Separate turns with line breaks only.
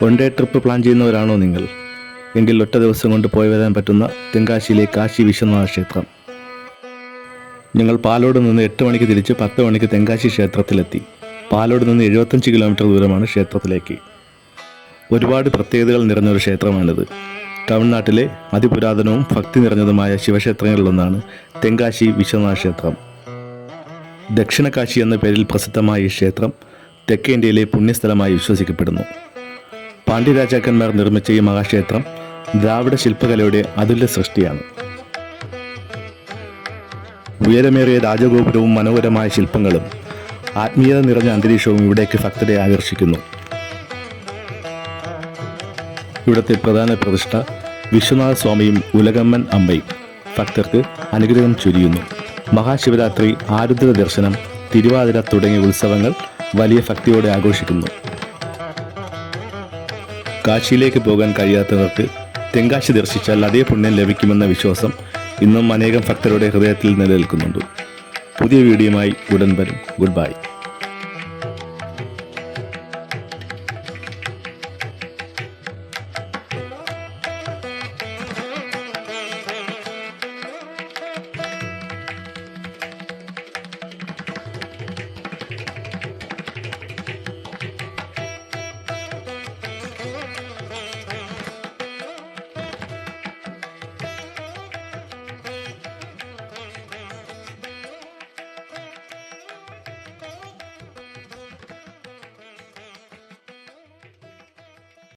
One day trip plan ചെയ്യുന്നവരാണോ നിങ്ങൾ? എങ്കിൽ ഒറ്റ ദിവസം കൊണ്ട് പോയി വരാൻ പറ്റുന്ന തെങ്കാശിയിലെ കാശി വിശ്വനാഥ ക്ഷേത്രം. ഞങ്ങൾ പാലോട് നിന്ന് 8 മണിക്ക് തിരിച്ച് 10 മണിക്ക് തെങ്കാശി ക്ഷേത്രത്തിലെത്തി. പാലോട് നിന്ന് 75 കിലോമീറ്റർ ദൂരമാണ് ക്ഷേത്രത്തിലേക്ക്. ഒരുപാട് പ്രത്യേകതകൾ നിറഞ്ഞൊരു ക്ഷേത്രമാണിത്. തമിഴ്നാട്ടിലെ അതിപുരാതനവും ഭക്തി നിറഞ്ഞതുമായ ശിവക്ഷേത്രങ്ങളിലൊന്നാണ് തെങ്കാശി വിശ്വനാഥ ക്ഷേത്രം. ദക്ഷിണ കാശി എന്ന പേരിൽ പ്രസിദ്ധമായ ഈ ക്ഷേത്രം തെക്കേ ഇന്ത്യയിലെ പുണ്യസ്ഥലമായി വിശ്വസിക്കപ്പെടുന്നു. പാണ്ഡ്യരാജാക്കന്മാർ നിർമ്മിച്ച ഈ മഹാക്ഷേത്രം ദ്രാവിഡ ശില്പകലയുടെ അതുല്യ സൃഷ്ടിയാണ്. ഉയരമേറിയ രാജഗോപുരവും മനോഹരമായ ശില്പങ്ങളും ആത്മീയത നിറഞ്ഞ അന്തരീക്ഷവും ഇവിടേക്ക് ഭക്തരെ ആകർഷിക്കുന്നു. ഇവിടുത്തെ പ്രധാന പ്രതിഷ്ഠ വിശ്വനാഥ സ്വാമിയും ഉലകമ്മൻ അമ്മയും ഭക്തർക്ക് അനുഗ്രഹം ചൊരിയുന്നു. മഹാശിവരാത്രി, ആരുദ്ര ദർശനം, തിരുവാതിര തുടങ്ങിയ ഉത്സവങ്ങൾ വലിയ ഭക്തിയോടെ ആഘോഷിക്കുന്നു. കാശിയിലേക്ക് പോകാൻ കഴിയാത്തവർക്ക് തെങ്കാശി ദർശിച്ചാൽ അതേ പുണ്യം ലഭിക്കുമെന്ന വിശ്വാസം ഇന്നും അനേകം ഭക്തരുടെ ഹൃദയത്തിൽ നിലനിൽക്കുന്നുണ്ട്. പുതിയ വീഡിയോയുമായി ഉടൻ വരും. Good bye.